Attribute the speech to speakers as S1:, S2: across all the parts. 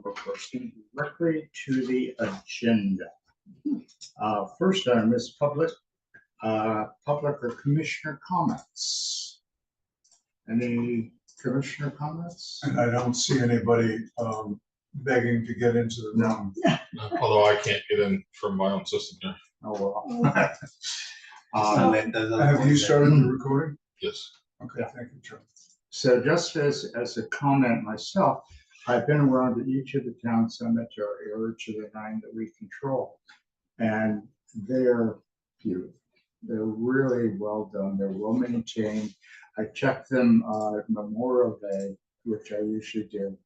S1: We're proceeding directly to the agenda. First item is public or commissioner comments. Any commissioner comments?
S2: And I don't see anybody begging to get into the room.
S3: Although I can't get in from my own system here.
S1: Oh, well.
S2: Have you started the recording?
S3: Yes.
S2: Okay, thank you, Joe.
S1: So just as a comment myself, I've been around to each of the town cemetery, or each of the 9 that we control, and they're beautiful. They're really well done. They're well maintained. I checked them at Memorial Day, which I usually do,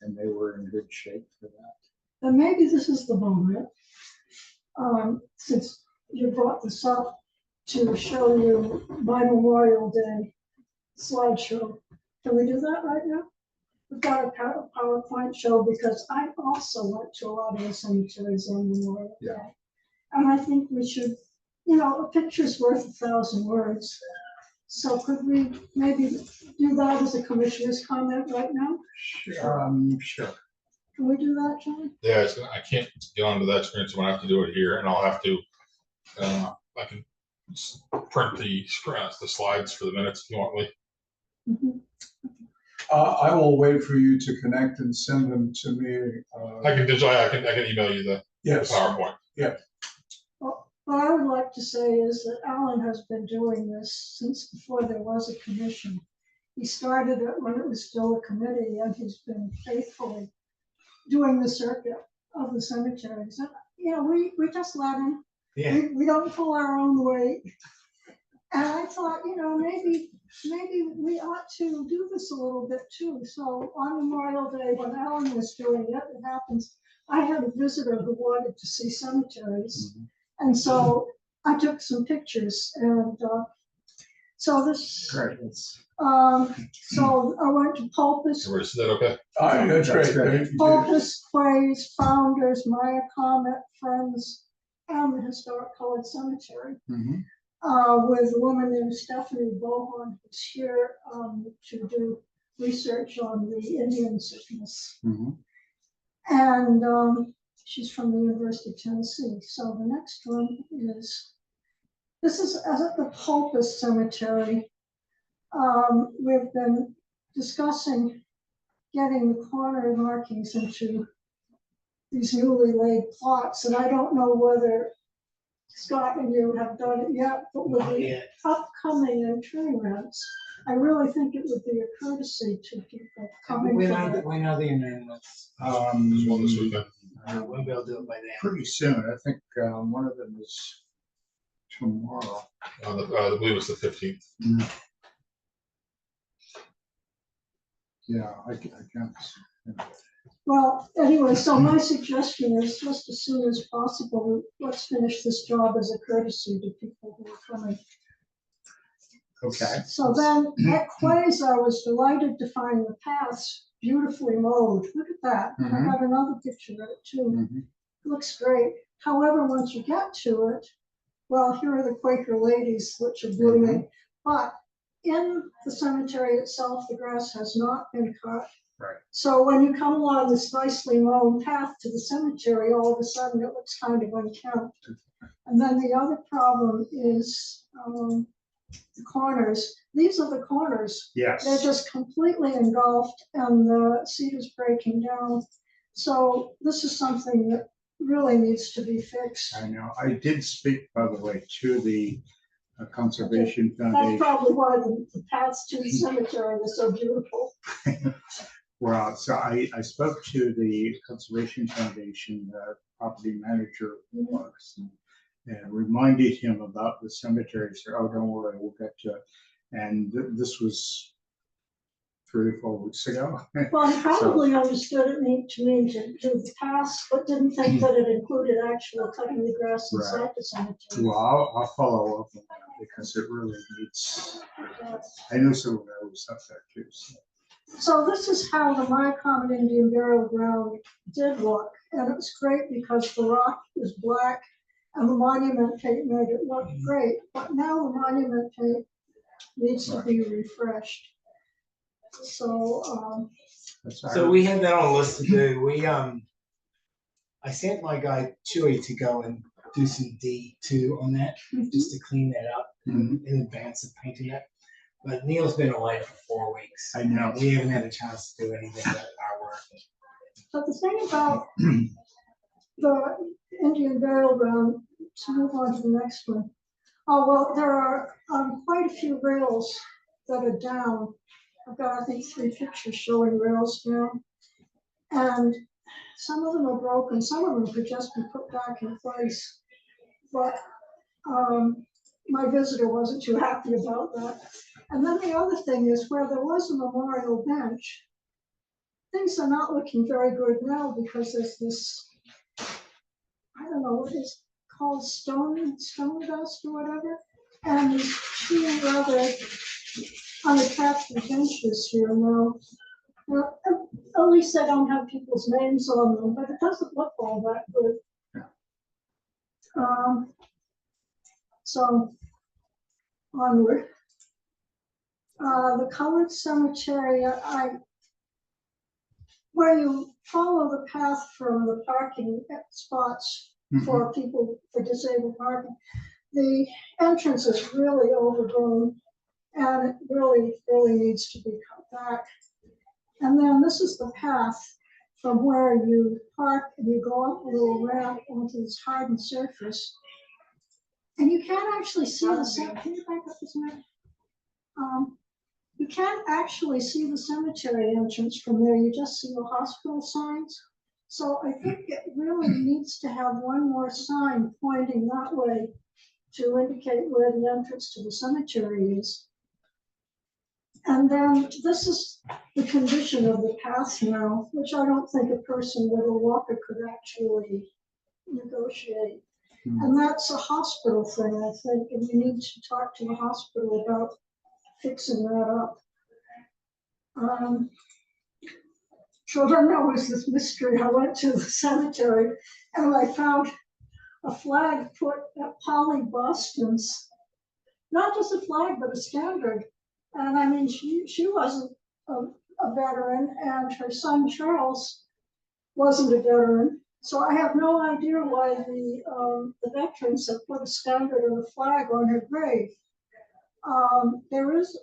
S1: and they were in good shape for that.
S4: And maybe this is the moment, since you brought this up, to show you my Memorial Day slideshow. Can we do that right now? We've got a PowerPoint show because I also went to a lot of the cemeteries on Memorial Day.
S1: Yeah.
S4: And I think we should, a picture's worth 1,000 words. So could we maybe do that as a commissioner's comment right now?
S1: Sure.
S4: Can we do that, John?
S3: Yeah, I can't get onto that screen, so I have to do it here, and I'll have to. I can print the slides for the minutes if you want, Lee.
S4: Mhm.
S2: I will wait for you to connect and send them to me.
S3: I can email you the
S2: Yes.
S3: PowerPoint.
S4: Well, what I would like to say is that Alan has been doing this since before there was a commission. He started it when it was still a committee, and he's been faithfully doing the circuit of the cemeteries. And, we just let him.
S1: Yeah.
S4: We don't pull our own weight. And I thought, maybe we ought to do this a little bit too. So on Memorial Day, when Alan was doing it, it happens, I had a visitor who wanted to see cemeteries.
S1: Mhm.
S4: And so I took some pictures, and so this,
S1: Great.
S4: so I went to Pulpus,
S3: Is that okay?
S2: That's great.
S1: great.
S4: Pulpus, Quays, Founders, Maya Comet, Friends, and the Historic Colored Cemetery.
S1: Mhm.
S4: With a woman named Stephanie Bohan, who's here to do research on the Indian sickness.
S1: Mhm.
S4: And she's from the University of Tennessee. So the next one this is at the Pulpus Cemetery. We've been discussing getting the corner markings into these newly laid plots, and I don't know whether Scott and you have done it yet, but with the upcoming entry rents, I really think it would be a courtesy to people coming.
S5: We know the amendments.
S3: There's one this weekend.
S5: We'll be able to do it by then.
S1: Pretty soon. I think one of them is tomorrow.
S3: I believe it's the 15th.
S1: Yeah, I guess.
S4: Well, anyway, so my suggestion is just as soon as possible, let's finish this job as a courtesy to people who are coming.
S1: Okay.
S4: So then at Quays, I was delighted to find the paths beautifully mowed. Look at that. I
S1: Mhm.
S4: have another picture of it too.
S1: Mhm.
S4: Looks great. However, once you get to it, well, here are the Quaker ladies, which are blooming. But in the cemetery itself, the grass has not been cut.
S1: Right.
S4: So when you come along this nicely mown path to the cemetery, all of a sudden it looks kind of unkempt. And then the other problem is the corners. These are the corners.
S1: Yes.
S4: They're just completely engulfed, and the cedar's breaking down. So this is something that really needs to be fixed.
S1: I know. I did speak, by the way, to the Conservation
S4: That's
S1: Foundation.
S4: probably why the paths to the cemetery are so beautiful.
S1: Well, so I spoke to the Conservation Foundation property manager was, and reminded him about the cemetery. He said, "Oh, don't worry, we'll get to it." And this was 3 or 4 weeks ago.
S4: Well, he probably understood it to mean to do the paths, but didn't think that it included actual cutting the grass inside the cemetery.
S1: Well, I'll follow up on that because it really needs. I know someone that was up there too.
S4: So this is how the Maya Indian burial ground did look, and it was great because the rock was black and the monument tape made it look great. But now the monument tape needs to be refreshed. So
S5: So we had that on a list to do. I sent my guy Chewy to go and do some D2 on that, just to clean that up
S1: Mhm.
S5: in advance of painting it. But Neil's been away for 4 weeks.
S1: I know.
S5: We haven't had a chance to do anything but our work.
S4: But the thing about the Indian burial ground, to move on to the next one. Oh, well, there are quite a few rails that are down. I've got, I think, 3 pictures showing rails down. And some of them are broken, some of them could just be put back in place. But my visitor wasn't too happy about that. And then the other thing is where there was a memorial bench, things are not looking very good now because there's this, I don't know what it's called, stone dust or whatever. And there's 2 rather unattached benches here now. Now, at least they don't have people's names on them, but it doesn't look all that good. So onward. The colored cemetery, where you follow the path from the parking spots for people for disabled parking, the entrance is really overgrown and it really needs to be cut back. And then this is the path from where you park and you go up a little ramp onto this hardened surface. And you can't actually see the cemetery. Can you back up this minute? You can't actually see the cemetery entrance from there. You just see the hospital signs. So I think it really needs to have one more sign pointing that way to indicate where the entrance to the cemetery is. And then this is the condition of the path now, which I don't think a person with a walker could actually negotiate. And that's a hospital thing, I think, and you need to talk to the hospital about fixing that up. So then there was this mystery. I went to the cemetery and I found a flag put at Polly Boston's, not just a flag, but a standard. And I mean, she wasn't a veteran, and her son Charles wasn't a veteran. So I have no idea why the veterans have put a standard and a flag on her grave. There was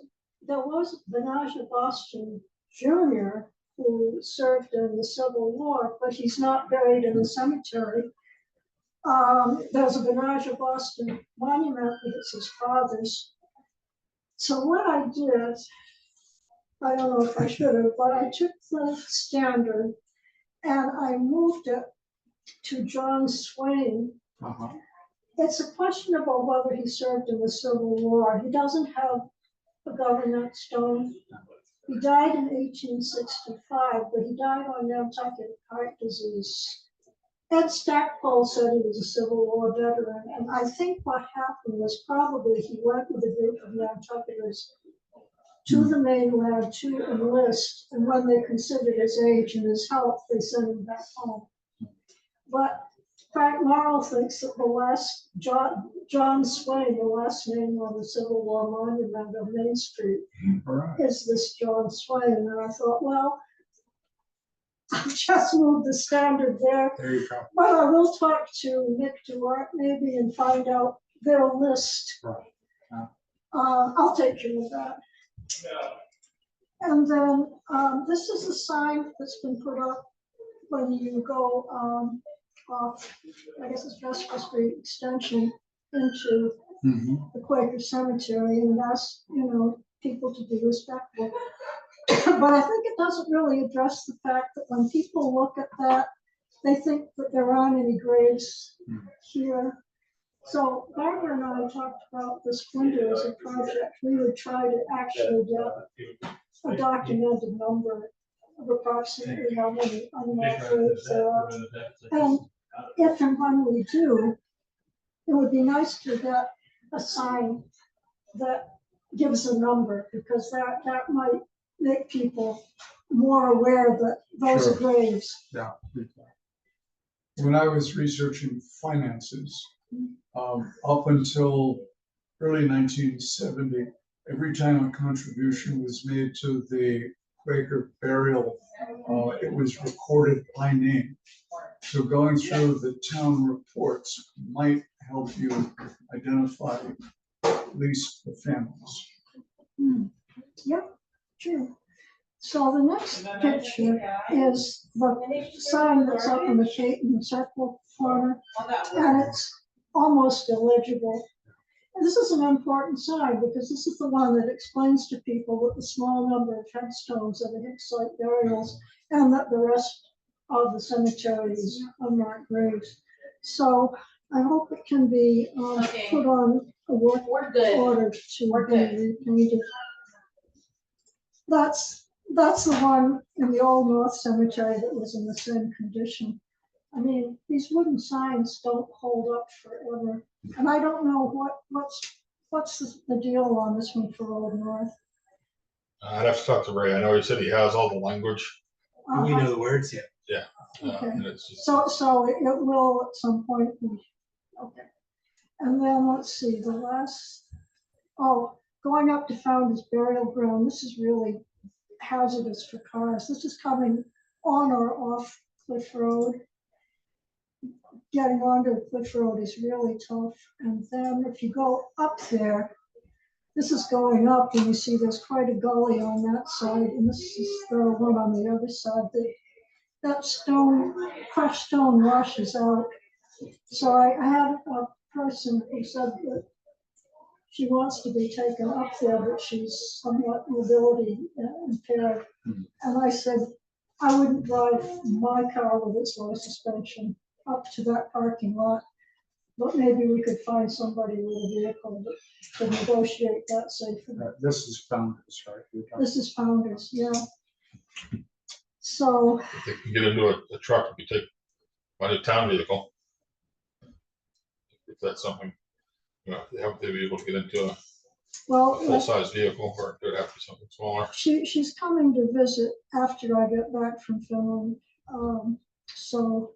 S4: Benajah Boston Jr., who served in the Civil War, but he's not buried in the cemetery. There's a Benajah Boston monument, but it's his father's. So what I did, I don't know if I should have, but I took the standard and I moved it to John Swain. It's questionable whether he served in the Civil War. He doesn't have a government stone. He died in 1865, but he died on Nantucket heart disease. Ed Stackpole said he was a Civil War veteran, and I think what happened was probably he went with a group of Nantucketers to the mainland to enlist, and when they considered his age and his health, they sent him back home. But Frank Morrow thinks that the last John Swain, the last name on the Civil War monument on Main Street, is this John Swain. And I thought, well, I'll just move the standard there.
S1: There you go.
S4: But I will talk to Nick Duarte maybe and find out their list.
S1: Right.
S4: I'll take care of that. And then this is a sign that's been put up when you go off, I guess it's Vesper Street Extension into the Quaker Cemetery, and ask, people to be respectful. But I think it doesn't really address the fact that when people look at that, they think that there aren't any graves here. So Barbara and I talked about this winter as a project. We would try to actually get a documented number of approximately how many unmarked graves there are. And if and when we do, it would be nice to get a sign that gives a number, because that might make people more aware that those are graves.
S1: Yeah.
S2: When I was researching finances, up until early 1970, every time a contribution was made to the Quaker burial, it was recorded by name. So going through the town reports might help you identify at least the families.
S4: Yep, true. So the next picture is the sign that's up in the shape in the circle corner, and it's almost illegible. And this is an important sign because this is the one that explains to people that the small number of headstones are the Hicks site burials and that the rest of the cemetery is unmarked graves. So I hope it can be put on a work order to be repainted. That's the one in the Old North Cemetery that was in the same condition. I mean, these wooden signs don't hold up forever. And I don't know what's the deal on this one for Old North.
S3: I'd have to talk to Ray. I know he said he has all the language.
S5: Do we know the words yet?
S4: Okay.
S3: And it's just,
S4: So it will at some point be, okay. And then let's see, the last, going up to Founder's Burial Ground, this is really hazardous for cars. This is coming on or off Cliff Road. Getting onto Cliff Road is really tough. And then if you go up there, this is going up and you see there's quite a gully on that side. And this is the one on the other side. That stone, crushed stone washes out. So I had a person who said that she wants to be taken up there, but she's somewhat mobility impaired. And I said, I wouldn't drive my car with its low suspension up to that parking lot, but maybe we could find somebody with a vehicle that could negotiate that safely.
S1: This is Founders, right?
S4: This is Founders, yeah. So,
S3: if they can get into a truck, if you take my town vehicle. If that's something, they have to be able to get into a
S4: well,
S3: full-size vehicle, or it would have to be something smaller.
S4: she's coming to visit after I get back from Finland. So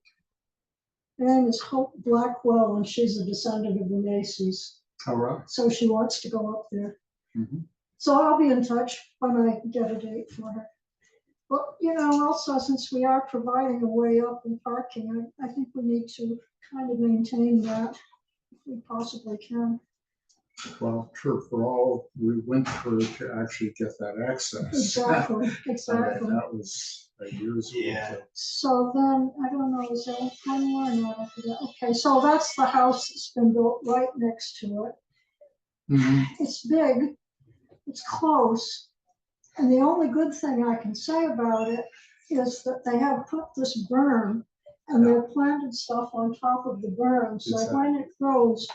S4: her name is Hope Blackwell, and she's a descendant of the Macy's.
S1: All right.
S4: So she wants to go up there.
S1: Mhm.
S4: So I'll be in touch when I get a date for her. But, also since we are providing a way up in parking, I think we need to kind of maintain that if we possibly can.
S1: Well, true, for all we went through to actually get that access.
S4: Exactly,
S1: I
S4: exactly.
S1: mean, that was years ago.
S5: Yeah.
S4: So then, I don't know, is there one more or not? I forget. Okay, so that's the house that's been built right next to it.
S1: Mhm.
S4: It's big, it's close, and the only good thing I can say about it is that they have put this berm and they've planted stuff on top of the berm, so when it grows,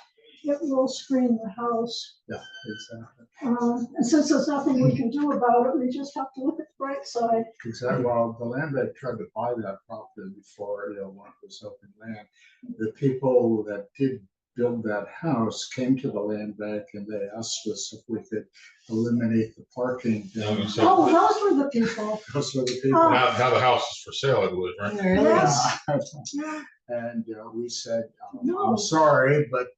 S4: it will screen the house.
S1: Yeah, exactly.
S4: And since there's nothing we can do about it, we just have to look at the bright side.
S1: Exactly. Well, the land bank tried to buy that property before, when it was open land. The people that did build that house came to the land bank and they asked us if we could eliminate the parking.
S3: Yeah, so-
S4: Oh, those were the people.
S1: Those were the people.
S4: Oh.
S3: Now the house is for sale, I believe, right?
S4: Yes. Yeah.
S1: And we said,
S4: No.
S1: I'm sorry, but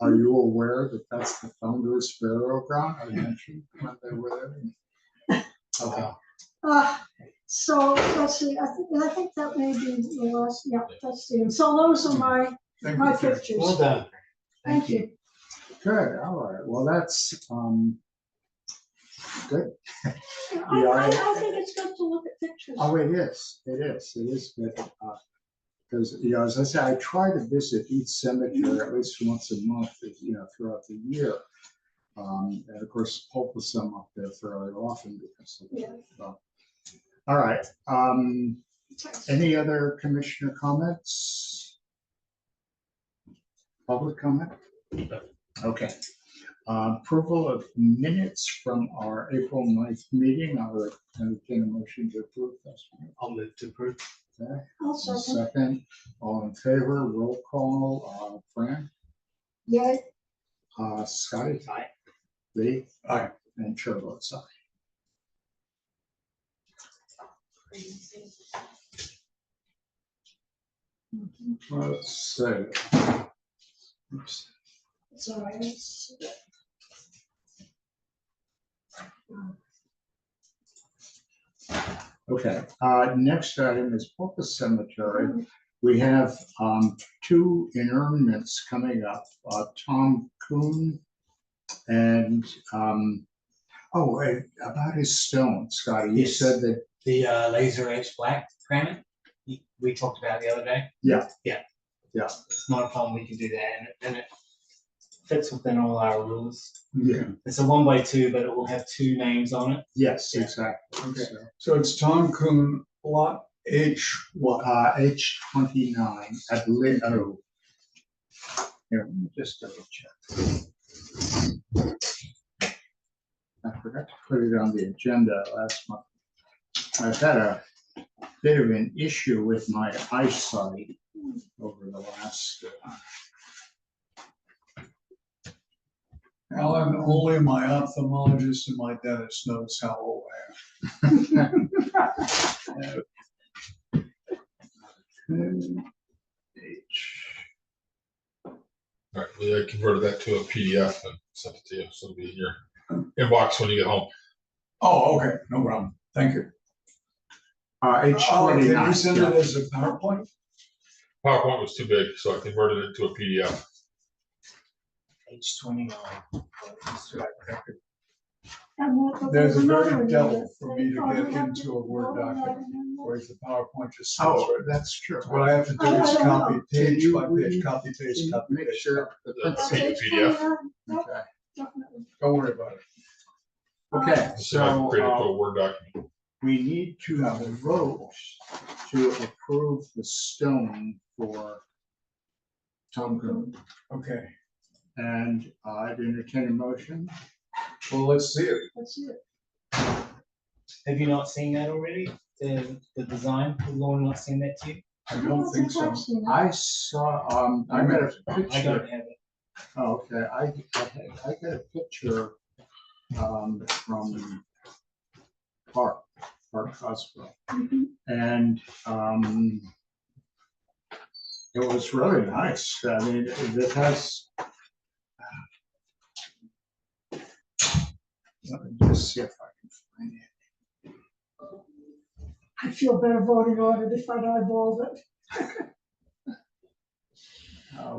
S1: are you aware that that's the Founders Burial Ground I mentioned when they were there? Okay.
S4: So let's see, I think that may be the last, yeah, that's the, so those are my
S2: Thank
S4: my
S2: you, Karen.
S4: pictures.
S5: Well done.
S4: Thank you.
S1: Good. All right. Well, that's good.
S4: I think it's good to look at pictures.
S1: Oh, it is. It is good. Because, as I say, I try to visit each cemetery at least once a month, throughout the year. And of course, pull some up there fairly often because of
S4: Yeah.
S1: All right. Any other commissioner comments? Public comment? Okay. Approval of minutes from our April 9th meeting. I would entertain a motion to approve those.
S5: I'll move to approve.
S1: Okay.
S4: I'll second.
S1: Second, all in favor, roll call, Fran,
S4: Yeah,
S1: Scotty,
S5: Aye.
S1: Lee,
S2: Aye.
S1: and chair votes aye. Let's see. Oops.
S4: it's all right.
S1: Okay, next item is Pulpus Cemetery. We have two interments coming up, Tom Kuhn and, about his stone, Scotty, you
S5: Yes.
S1: said that,
S5: The laser edge black granite we talked about the other day.
S1: Yeah.
S5: Yeah.
S1: Yeah.
S5: It's not a problem. We can do that, and it fits within all our rules.
S1: yeah,
S5: It's a 1x2, but it will have two names on it.
S1: yes,
S5: Yeah.
S1: exactly.
S2: Okay.
S1: So,
S2: So it's Tom Kuhn, lot H, what?
S1: H29 at Lido. Here, let me just double check. I forgot to put it on the agenda last month. I've had a bit of an issue with my eyesight over the last,
S2: Alan, only my ophthalmologist and my dentist knows how old I am.
S1: H.
S3: All right, I converted that to a PDF and sent it to you, so it'll be in your inbox when you get home.
S2: Oh, okay, no problem. Thank you. Can you
S1: H29.
S2: send it as a PowerPoint?
S3: PowerPoint was too big, so I converted it to a PDF.
S5: H29.
S4: And
S2: There's a
S4: another
S2: very
S4: one
S2: devil
S4: that
S2: for
S4: they
S2: me to
S4: probably
S2: get
S4: have
S2: into a Word
S4: vote on that
S2: document,
S4: anymore.
S2: whereas the PowerPoint just sits
S1: Oh,
S2: right.
S1: that's true.
S2: What I have to do
S4: I
S2: is
S4: don't
S2: copy
S4: know.
S2: page
S1: Can
S2: by
S1: you
S2: page,
S1: read-
S2: copy,
S1: Can
S2: paste,
S1: you
S2: copy,
S1: make
S2: paste.
S1: sure the
S4: That's
S3: Take
S1: print-
S3: the PDF.
S4: H29, yep,
S1: Okay.
S4: definitely.
S2: Don't worry about it.
S1: Okay,
S3: So I can
S1: so
S3: create it to a Word document.
S1: we need to have a vote to approve the stone for Tom Kuhn.
S2: Okay,
S1: And I'd entertain a motion.
S2: well, let's see it.
S4: That's it.
S5: Have you not seen that already? The design? Has Lauren not seen that too?
S2: I don't think so.
S4: I've seen it.
S1: I saw, I got a
S5: I
S1: picture.
S5: don't have it.
S1: Oh, okay, I got a picture, from Park Hospital.
S4: Mhm.
S1: And, it was really nice. I mean, it has. Let me just see if I can find it.
S4: I'd feel better voting on it if I'd eyeballed it.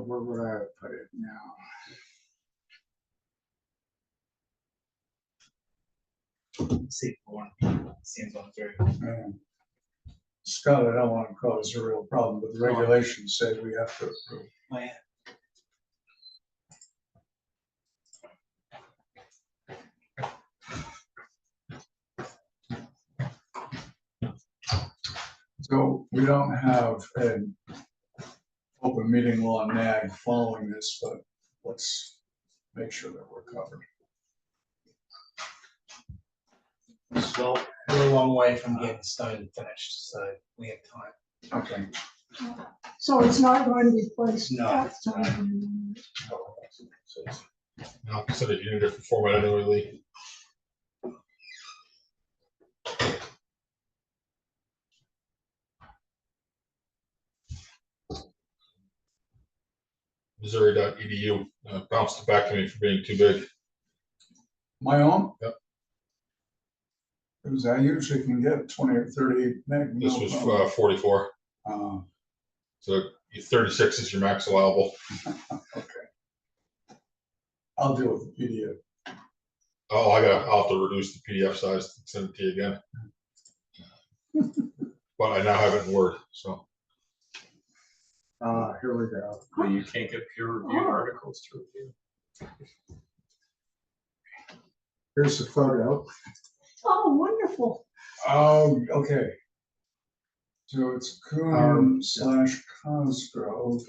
S1: Where would I put it now?
S5: See if Lauren sends on through.
S2: Scott, I don't want to cause a real problem, but the regulations say we have to approve.
S5: Oh, yeah.
S2: So we don't have an open meeting law nag following this, but let's make sure that we're covered.
S5: Well, we're a long way from getting stone finished, so we have time.
S2: Okay.
S4: So it's not going to be placed
S5: No.
S4: at time.
S3: I'll consider it in a different format anyway, Lee. Missouri.edu bounced it back to me for being too big.
S2: My own?
S3: Yep.
S2: Because I usually can get 20 or 30 meg.
S3: This
S2: no
S3: was
S2: problem.
S3: 44, so 36 is your max allowable.
S2: Okay. I'll deal with the PDF.
S3: Oh, I'll have to reduce the PDF size and send it to you again. But I now have it in Word, so.
S1: Here we go.
S6: But you can't get peer reviewed
S4: Oh.
S6: articles to review.
S1: Here's the photo.
S4: Oh, wonderful.
S2: Oh, okay. So it's Coon / Cosgrove.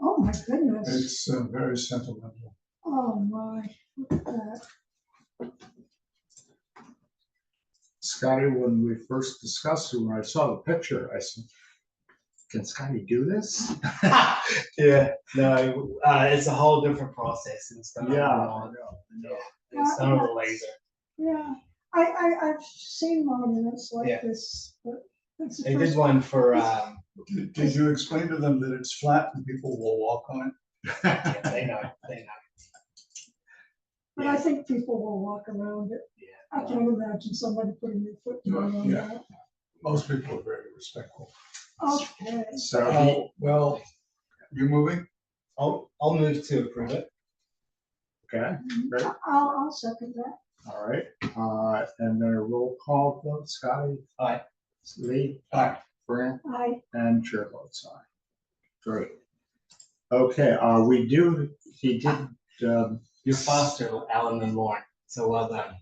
S4: Oh, my goodness.
S2: It's very sentimental.
S4: Oh, my. Look at that.
S1: Scotty, when we first discussed it, when I saw the picture, I said, can Scotty do this?
S5: Yeah, no, it's a whole different process. It's done
S1: Yeah.
S5: on, it's done with a laser.
S4: Yeah, I've seen monuments like
S5: Yeah.
S4: this, but that's the
S5: They did
S4: first
S5: one for,
S2: Did you explain to them that it's flat and people will walk on it?
S5: yeah, they know.
S4: But I think people will walk around it.
S5: Yeah.
S4: I can't imagine somebody putting their foot down on
S2: Yeah.
S4: that.
S2: Most people are very respectful.
S4: Okay,
S1: So,
S2: Oh, well, you're moving?
S5: I'll move to approve it.
S1: okay, great,
S4: I'll second that.
S1: all right, and then a roll call vote, Scotty?
S5: Aye.
S1: Lee?
S2: Aye.
S1: Fran?
S4: I,
S1: And chair votes aye. Great. Okay, he did,
S5: You're faster, Alan, than Lauren, so well done.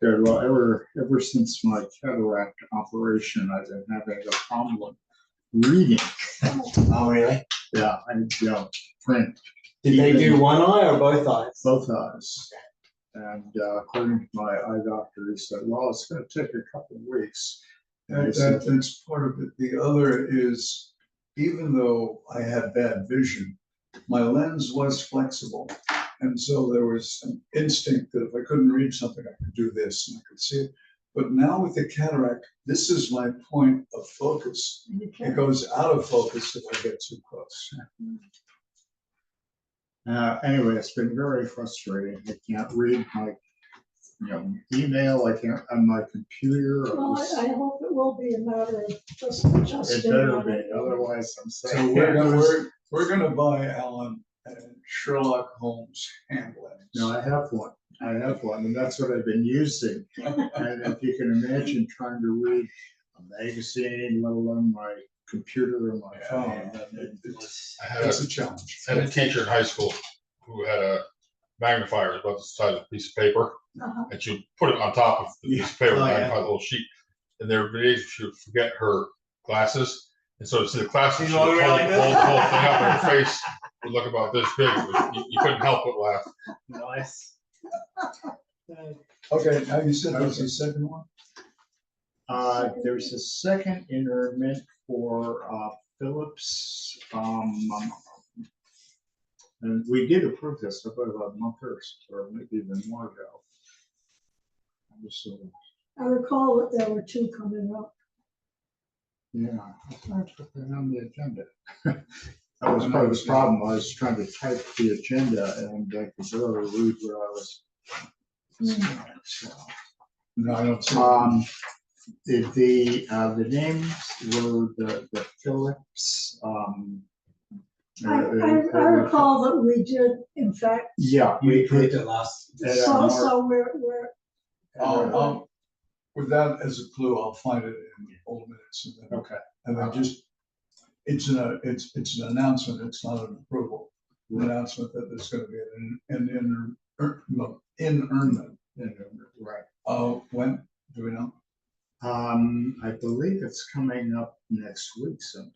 S1: good, well, ever since my cataract operation, I've been having a problem reading.
S5: Oh, really?
S1: Yeah, print
S5: Did they do one eye or both eyes?
S1: both eyes. And according to my eye doctor, he said, well, it's gonna take a couple of weeks. And he said,
S2: That's part of it. The other is, even though I had bad vision, my lens was flexible. And so there was an instinct that if I couldn't read something, I could do this and I could see it. But now with the cataract, this is my point of focus. It goes out of focus if I get too close.
S1: anyway, it's been very frustrating. I can't read my, email, I can't on my computer.
S4: well, I hope it will be a matter of just
S1: It
S4: adjusting.
S1: better
S4: on
S1: be,
S4: it.
S1: otherwise I'm
S2: So
S1: saying.
S2: we're gonna buy Alan a Sherlock Holmes hand lens.
S1: No, I have one, and that's what I've been using. And if you can imagine trying to read a magazine, let alone my computer or my phone, then
S3: I had
S2: It's
S3: a,
S2: a challenge.
S3: had a teacher in high school who had a magnifier about the size of a piece of paper,
S4: Uh-huh.
S3: and she would put it on top of the piece of paper,
S5: Oh, yeah.
S3: magnify the little sheet. And there would be days she would forget her glasses, and so to see the glasses,
S5: You
S3: she would
S5: know,
S3: hold,
S5: really good.
S3: hold the whole thing up, and her face would look about this big. You couldn't help but laugh.
S5: Nice.
S2: Okay, now you said there's a second one?
S1: there's a second interment for Phillips. And we did approve this about a month or maybe even more ago.
S4: I recall that there were two coming up.
S1: Yeah, I thought I put that on the agenda. That was part of the problem. I was trying to type the agenda and I could barely read what I was. So,
S2: No, I don't see. it.
S1: the names were the Phillips.
S4: I recall that we did, in fact,
S1: Yeah,
S5: You
S1: we
S5: approved
S1: did.
S5: it last.
S4: so we're,
S2: With that as a clue, I'll find it in old minutes
S1: Okay.
S2: and then just, it's an announcement, it's not an approval. An announcement that there's gonna be an in-earnment.
S1: Right.
S2: When, do we know?
S1: I believe it's coming up next week sometime.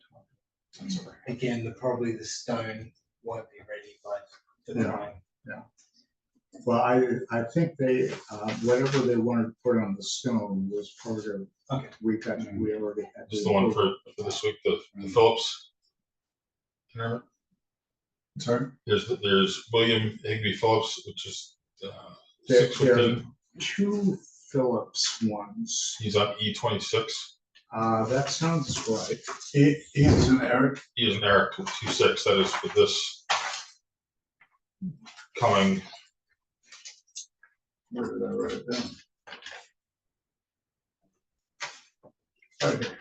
S2: That's all right.
S5: Again, probably the stone won't be ready by the
S1: Yeah.
S5: time.
S1: Well, I think they, whatever they wanted to put on the stone was part of.
S5: Okay.
S1: We already had.
S3: Just the one for this week, the Phillips. Remember?
S2: Sorry?
S3: There's William Higby Phillips, which is
S1: There
S3: 6
S1: there are
S3: foot.
S1: two Phillips ones.
S3: He's on E26.
S1: That sounds right.
S2: Ian's and Eric.
S3: He is an Eric 26. That is for this coming.
S2: Where did I write it down? Right here.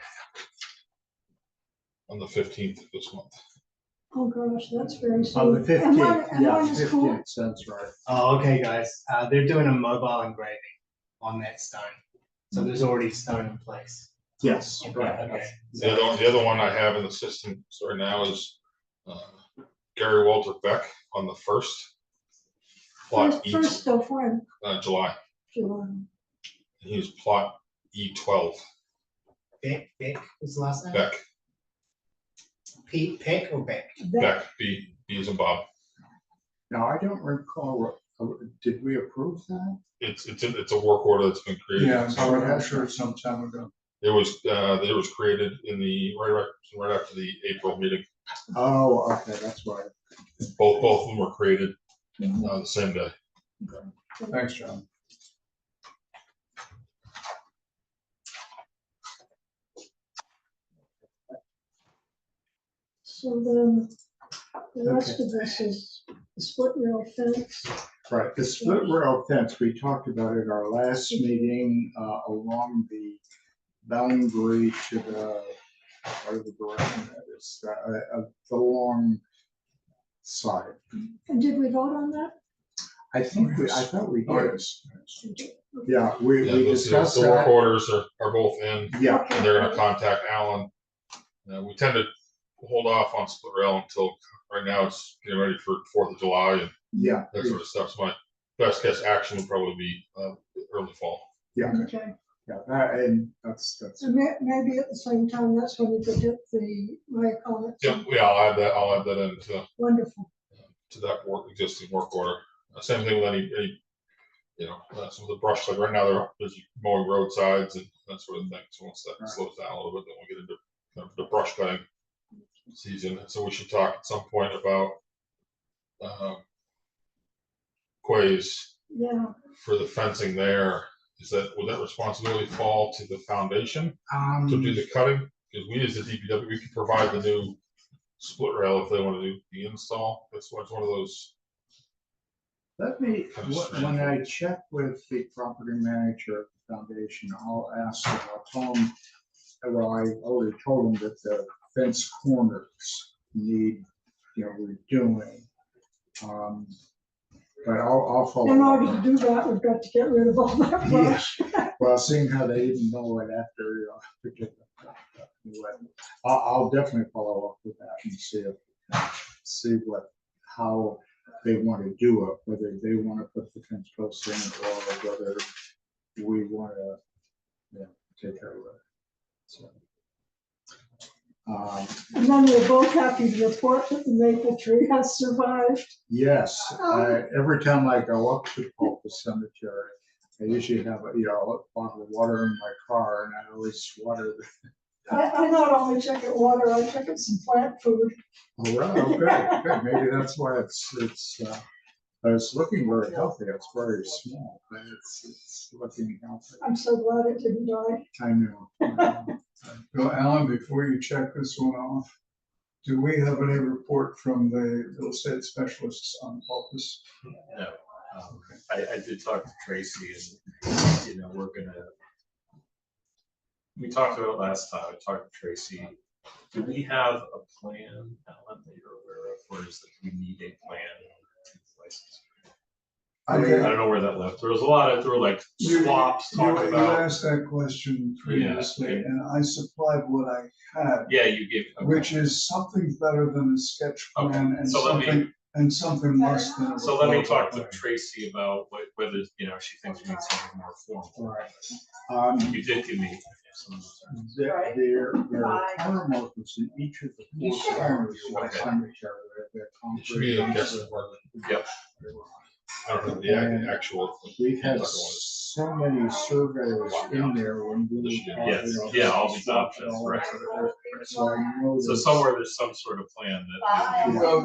S3: On the 15th of this month.
S4: oh gosh, that's very soon.
S1: On the
S4: And one-
S1: 15th,
S4: and
S1: yeah,
S4: one is cool.
S1: 15th, sounds right.
S5: Oh, okay, guys. They're doing a mobile engraving on that stone. So there's already stone in place.
S1: Yes,
S5: Okay,
S1: right.
S5: okay.
S3: The other one I have in the system right now is Gary Walter Beck on the 1st. Plot
S4: First of when,
S3: July.
S4: July.
S3: He's plot E12.
S5: Beck was the last name?
S3: Beck.
S5: Peck or Beck?
S3: Beck. B as in Bob.
S1: Now, I don't recall Did we approve that?
S3: It's a work order that's been created.
S2: Yeah, I'm sure some time ago.
S3: It was created in the, right after the April meeting.
S1: Oh, okay, that's right.
S3: Both of them were created, the same day.
S2: Thanks, John.
S4: So then the rest of this is the split rail fence.
S1: Right, the split rail fence, we talked about at our last meeting, along the boundary to the, whatever direction that is, the long side.
S4: And did we vote on that?
S1: I thought we
S2: Oh,
S1: did.
S2: yes.
S1: Yeah, we
S3: Yeah,
S1: discussed
S3: the work
S1: that.
S3: orders are both in,
S1: Yeah,
S3: and they're gonna contact Alan. We tend to hold off on split rail until, right now it's getting ready for 4th of July and
S1: yeah,
S3: that sort of stuff. So my best guess action would probably be early fall.
S1: yeah,
S4: Okay.
S1: yeah, and that's,
S4: So maybe at the same time, that's when you could get the, what I call it.
S3: Yeah, I'll add that into
S4: Wonderful.
S3: that existing work order. Same thing with any some of the brush, like right now they're busy mowing roadsides and that sort of thing. So once that
S1: Right.
S3: slows down a little bit, then we'll get into kind of the brush cutting season. So we should talk at some point about quays
S4: Yeah.
S3: for the fencing there. Would that responsibility fall to the foundation to do the cutting? Because we as the DPW, we can provide the new split rail if they want to do the install. That's one of those.
S1: let me,
S3: Kind of strange.
S1: when I check with the property manager of the foundation, I'll ask him, I'll tell him, well, I already told him that the fence corners need, redoing. But I'll follow.
S4: In
S1: up.
S4: order to do that, we've got to get rid of all that brush.
S1: Well, seeing how they even know it after, anyway, I'll definitely follow up with that and see how they want to do it, whether they want to put the fence posts in or whether we want to, take care of it. So.
S4: And then we're both happy to report that the maple tree has survived.
S1: Yes, every time I go up to the cemetery, I usually have a bottle of water in my car, and I always water
S4: I not only check it water, I check it some plant food.
S1: Oh, right, okay, good. Maybe that's why it's looking very healthy. It's very small, but it's looking healthy.
S4: I'm so glad it didn't die.
S1: I know.
S2: So Alan, before you check this one off, do we have any report from the real estate specialists on Pulpus?
S6: No. I did talk to Tracy and, we talked about it last time. I talked to Tracy. Do we have a plan, Alan, that you're aware of, or is that we need a plan to license? I don't know where that left. There were like swaps talked
S2: You
S6: about.
S2: asked that question previously,
S6: Yeah.
S2: and I supplied what I had,
S6: Yeah, you gave. Okay.
S2: which is something better than a sketch
S6: Okay,
S2: plan and
S6: so let me-
S2: something less than a.
S6: So let me talk
S2: proposal
S6: to
S2: plan.
S6: Tracy about whether, she thinks we need something more formal.
S1: Right.
S6: You did give me some of those.
S1: There are corner markers in each of the four corners of the
S6: Okay.
S1: cemetery. They're
S3: It should be a
S1: concrete.
S3: guest department.
S6: Yep.
S3: I don't know the actual.
S1: We've had so many surveys in there when we.
S6: Yes, yeah, all these options, right.
S1: So I know.
S6: So
S1: there's-
S6: somewhere there's some sort of plan that.
S2: Well,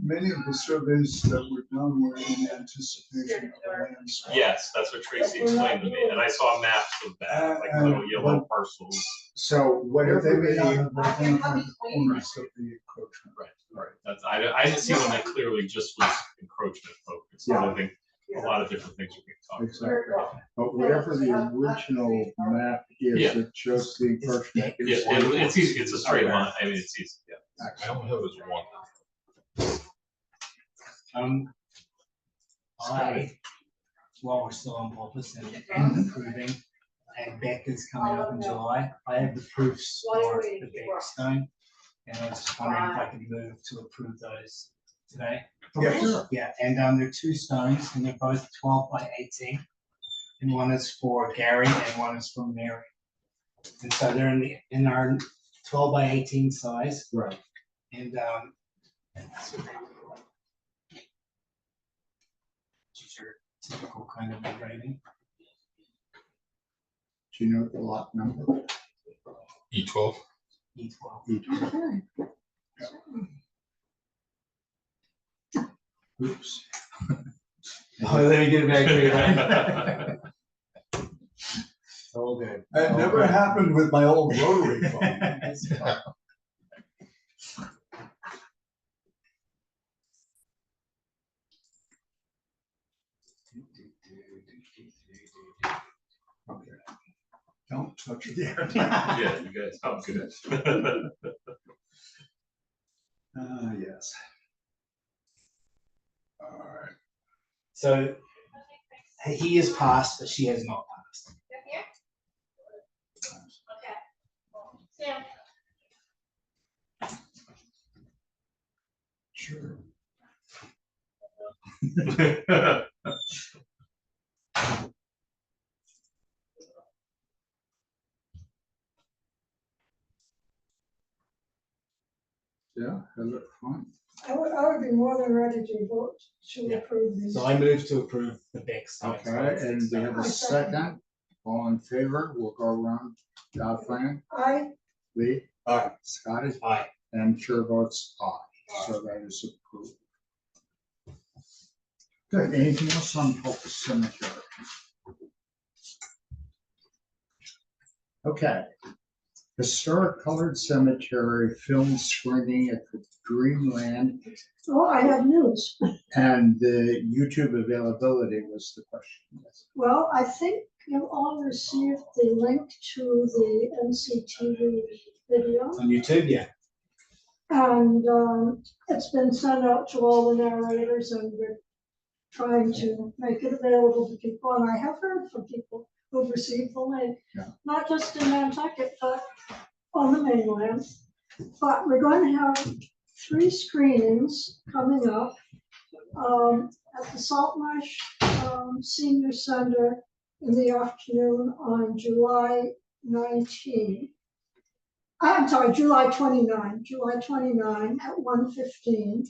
S2: many of the surveys that were done were in anticipation of a land swap.
S6: Yes, that's what Tracy explained to me, and I saw maps of that, like little yellow parcels.
S1: So
S2: But
S1: whatever
S2: they may
S1: they,
S2: not have identified the corners of the encroachment.
S6: Right. That's, I didn't see one that clearly just was encroachment focused. I think a lot of different things are being talked about.
S1: exactly, but whatever the original map
S6: Yeah.
S1: is, it shows the encroachment.
S6: Yeah,
S1: is
S6: it's easy, it's a straight line, I mean, it's easy, yeah.
S3: I only have is one.
S7: While we're still on Pulpus and approving, and Beck is coming up in July, I have the proofs for the Beck stone. And I was just wondering if I could move to approve those today.
S2: Yeah, sure.
S7: Yeah, and there are two stones, and they're both 12 by 18. And one is for Gary and one is for Mary. And so they're in our 12 by 18 size.
S1: Right.
S7: And typical kind of engraving.
S1: Do you know the lot number?
S3: E12.
S7: E12.
S4: Okay.
S1: Oops.
S5: Oh, let me get it back here. All good.
S2: That
S5: All
S2: never
S5: good.
S2: happened with my old rotary phone. Okay. Don't touch it.
S6: Yeah, you guys, I'm good.
S2: Yes. All right.
S5: So he has passed, but she has not passed.
S2: Sure.
S1: Yeah, it looked fine.
S4: I would be more than ready to vote to
S5: Yeah.
S4: approve these.
S5: So I move to approve the Bex.
S1: Okay, and we have a second. All in favor, we'll go around. Fran, Lee,
S2: Aye.
S1: Scotty,
S5: Aye.
S1: and chair votes aye. So that is approved. Good. Anything else on Pulpus Cemetery? Okay. Historic Colored Cemetery film screening at the Dreamland,
S4: Oh, I have news.
S1: and the YouTube availability was the question. Yes.
S4: Well, I think you all received the link to the NCTV video.
S5: On YouTube, yeah.
S4: And it's been sent out to all the narrators, and we're trying to make it available to people. And I have heard from people who've received the link,
S1: Yeah.
S4: not just in Nantucket, but on the mainland. But we're going to have 3 screenings coming up at the Saltmarsh Senior Center in the afternoon on July 19. I'm sorry, July 29 at 1:15.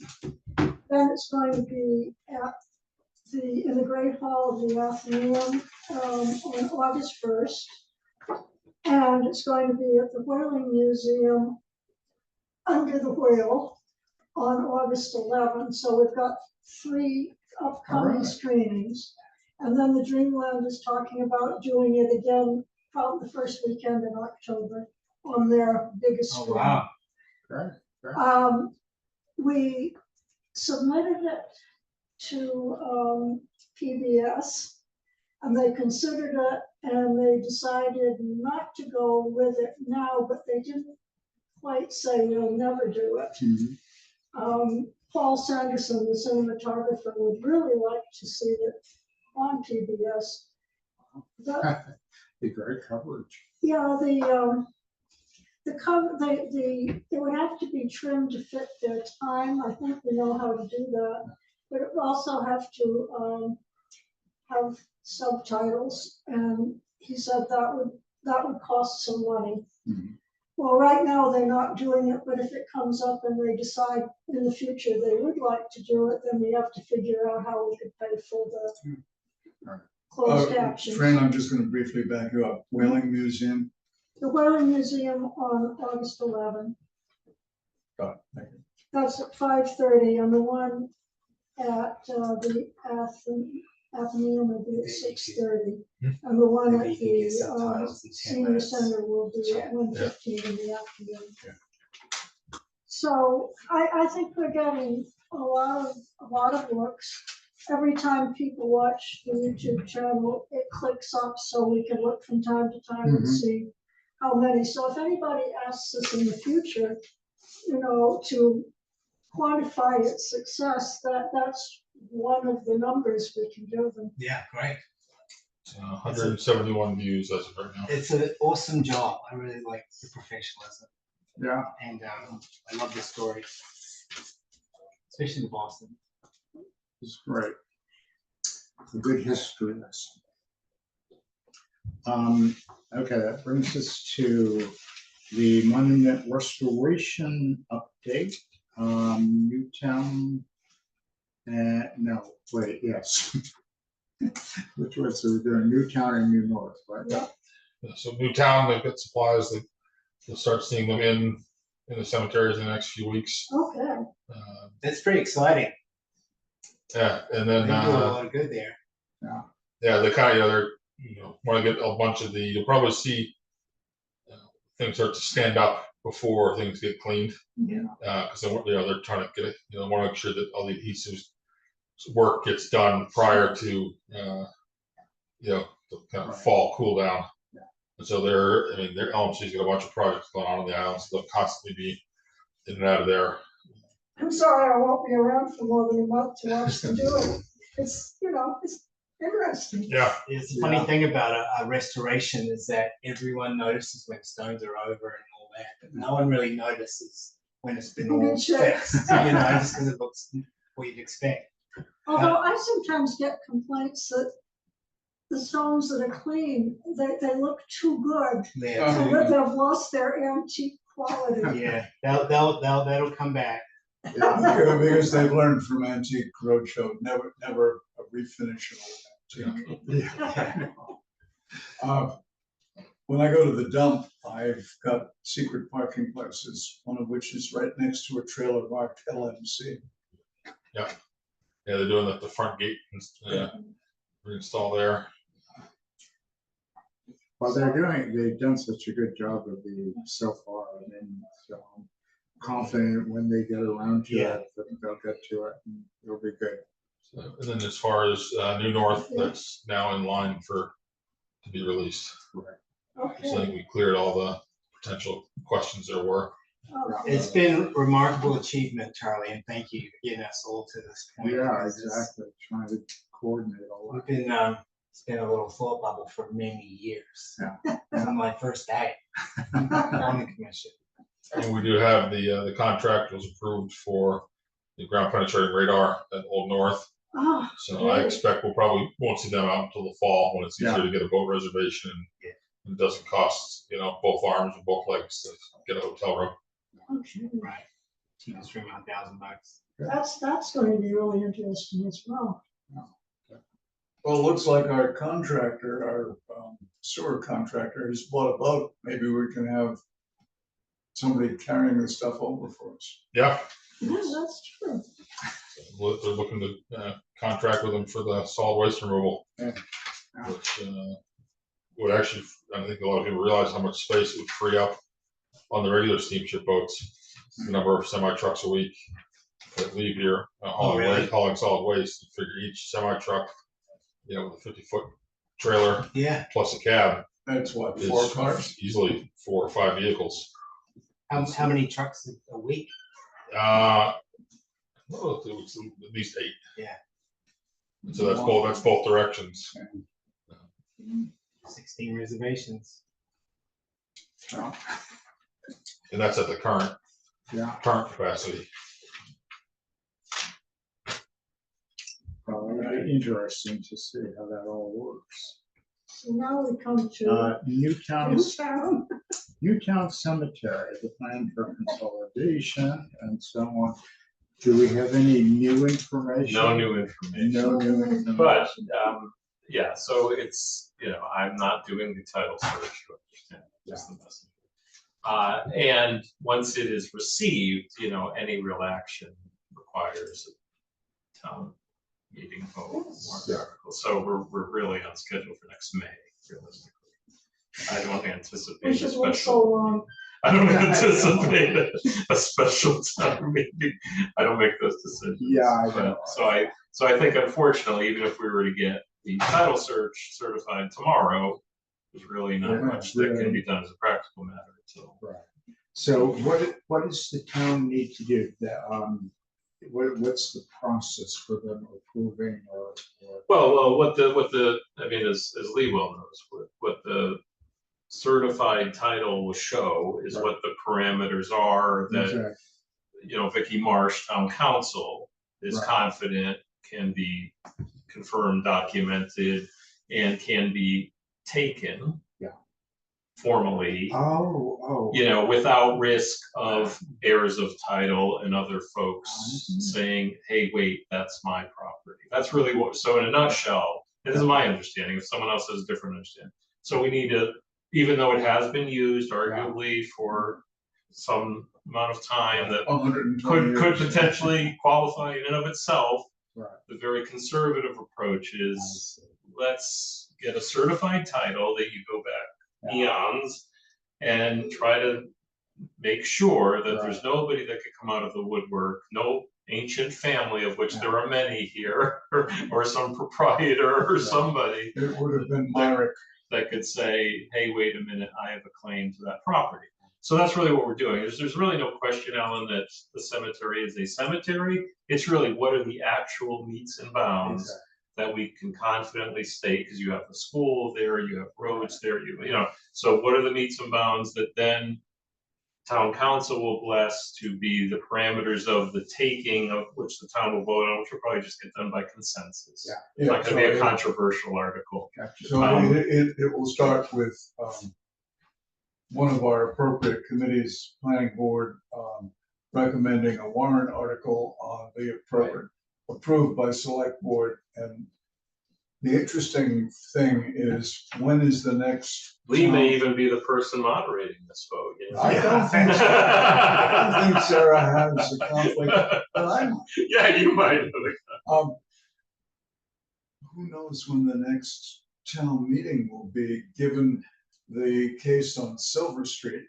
S4: Then it's going to be in the Great Hall of the Athenaeum on August 1st. And it's going to be at the Whaling Museum under the whale on August 11th. So we've got 3 upcoming
S1: Alright.
S4: screenings. And then the Dreamland is talking about doing it again probably the first weekend in October on their biggest
S5: Oh,
S4: screen.
S5: wow.
S1: Great.
S4: We submitted it to PBS, and they considered it, and they decided not to go with it now, but they didn't quite say they'll never do it.
S1: Mhm.
S4: Paul Sanderson, the cinematographer, would really like to see it on PBS. But
S1: Be great coverage.
S4: yeah, the cover, it would have to be trimmed to fit their time. I think we know how to do that. But it would also have to have subtitles, and he said that would cost some money.
S1: Mhm.
S4: Well, right now they're not doing it, but if it comes up and they decide in the future they would like to do it, then we have to figure out how we could pay for the closed captions.
S2: Fran, I'm just gonna briefly back you up. Whaling Museum.
S4: The Whaling Museum on August 11th.
S2: Got it. Thank you.
S4: That's at 5:30, and the one at the Athenaeum will be at 6:30. And the one
S5: Maybe
S4: at
S5: you can get
S4: the
S5: subtitles in 10
S4: senior
S5: minutes.
S4: center will be at
S5: Yeah.
S4: 1:15 in the afternoon.
S2: Yeah.
S4: So I think we're getting a lot of looks. Every time people watch the YouTube channel, it clicks up so we can look from time to time and
S1: Mhm.
S4: see how many. So if anybody asks us in the future, to quantify its success, that's one of the numbers we can give them.
S5: Yeah, great.
S3: 171 views as of right now.
S5: It's an awesome job. I really like the professionalism,
S1: Yeah.
S5: and I love the story, especially the Boston.
S1: It's great. A good history lesson. Okay, that brings us to the monument restoration update. Newtown, no, wait, yes. Which was, so we're doing Newtown and New North, right?
S4: Yeah.
S3: Yeah, so Newtown, they've got supplies, you'll start seeing them in the cemeteries in the next few weeks.
S4: Okay.
S5: That's pretty exciting.
S3: Yeah, and
S5: They
S3: then,
S5: do a lot of good there.
S3: yeah, they kind of, they're, want to get a bunch of you'll probably see things start to stand up before things get cleaned.
S4: Yeah.
S3: Because they're trying to get it, want to make sure that all the adhesives work gets done prior to, the kind of fall cool down.
S1: Yeah.
S3: And so their LMC's got a bunch of projects going on the island, so they'll constantly be in and out of there.
S4: I'm sorry I won't be around for more than a month to watch them do it. It's, it's interesting.
S3: Yeah.
S5: It's the funny thing about a restoration is that everyone notices when stones are over and all that, but no one really notices when it's been all
S4: Good shit.
S5: fixed, just because it looks what you'd expect.
S4: Although I sometimes get complaints that the stones that are clean, they look too good.
S5: Yeah,
S4: So that they've lost their antique quality.
S5: yeah, that'll come back.
S2: Yeah, because they've learned from Antique Roadshow, never a refinish of antique. When I go to the dump, I've got secret parking places, one of which is right next to a trailer marked LMC.
S3: Yeah, they're doing the front gate reinstall there.
S1: Well, they've done such a good job of so far. I mean, so I'm confident when they get around to it, that they'll get to it and it'll be good.
S3: So, and then as far as New North, that's now in line to be released.
S1: Right.
S3: So I
S4: Okay.
S3: think we cleared all the potential questions there were.
S4: Okay.
S5: It's been remarkable achievement, Charlie, and thank you for getting us all to this point.
S1: Yeah,
S5: because
S1: exactly. Trying to coordinate all
S5: We've
S1: that.
S5: been, it's been a little thought bubble for many years.
S1: Yeah.
S5: On my first day on the commission.
S3: And we do have the contract was approved for the ground penetrating radar at Old North.
S4: Oh,
S3: So I expect won't see them out until the fall when it's easier to get a boat reservation and it doesn't cost, both arms and both legs to get a hotel room.
S4: okay.
S5: Right. Cheapest $3,000.
S4: That's going to be really interesting as well.
S2: Well, it looks like our contractor, our sewer contractor has bought a boat. Maybe we can have somebody carrying the stuff over for us.
S3: Yeah,
S4: Yeah, that's true.
S3: they're looking to contract with them for the solid waste removal.
S2: Yeah.
S3: Which would actually, I think a lot of people realize how much space it would free up on the regular steamship boats. The number of semi trucks a week that leave here hauling solid waste. You figure each semi truck, with a 50-foot trailer
S5: Yeah.
S3: plus a cab.
S2: That's what,
S3: is
S2: 4 cars?
S3: Easily 4 or 5 vehicles.
S5: How many trucks a week?
S3: Well, it was at least 8.
S5: Yeah.
S3: And so that's both directions.
S5: 16 reservations.
S1: Yeah.
S3: And that's at the current capacity.
S1: Interesting to see how that all works.
S4: So now we come to
S1: Newtown
S4: Newtown.
S1: Cemetery, the plan for consolidation and so on. Do we have any new information?
S6: No new information.
S1: No new information.
S6: But, yeah, so it's, I'm not doing the title search, to understand, just the message. And once it is received, any real action requires a town meeting vote, warrant article. So we're really on schedule for next May, realistically. I don't anticipate
S4: We
S6: a
S4: should wait so
S6: special.
S4: long.
S6: I don't anticipate a special town meeting. I don't make those decisions.
S1: Yeah, I know.
S6: So I think unfortunately, even if we were to get the title search certified tomorrow, there's really not much that can be done as a practical matter until.
S1: Right. So what does the town need to do? What's the process for them approving or?
S6: Well, what I mean, as Lee well knows, what the certified title will show is what the parameters are that, Vicky Marsh, town council, is confident can be confirmed, documented, and can be taken formally, without risk of heirs of title and other folks saying, hey, wait, that's my property. That's really so in a nutshell, And this is my understanding, if someone else has a different understanding. So we need to, even though it has been used arguably for some amount of time that
S2: 120
S6: could
S2: years.
S6: potentially qualify in and of itself,
S1: Right.
S6: the very conservative approach is, let's get a certified title that you go back eons and try to make sure that there's nobody that could come out of the woodwork, no ancient family, of which there are many here, or some proprietor or somebody
S2: It would have been Myrick.
S6: that could say, hey, wait a minute, I have a claim to that property. So that's really what we're doing. There's really no question, Alan, that the cemetery is a cemetery. It's really what are the actual metes and bounds that we can confidently state, because you have the school there, you have roads there, you know. So what are the metes and bounds that then town council will bless to be the parameters of the taking, of which the town will vote on, which will probably just get done by consensus. It's not going to be a controversial article.
S2: So it will start with one of our appropriate committees, planning board, recommending a warrant article on the appropriate, approved by select board. And the interesting thing is, when is the next?
S6: Lee may even be the person moderating this vote. You know?
S2: I don't think so. I don't think Sarah has a conflict, but I might.
S6: Yeah, you might.
S2: Who knows when the next town meeting will be, given the case on Silver Street,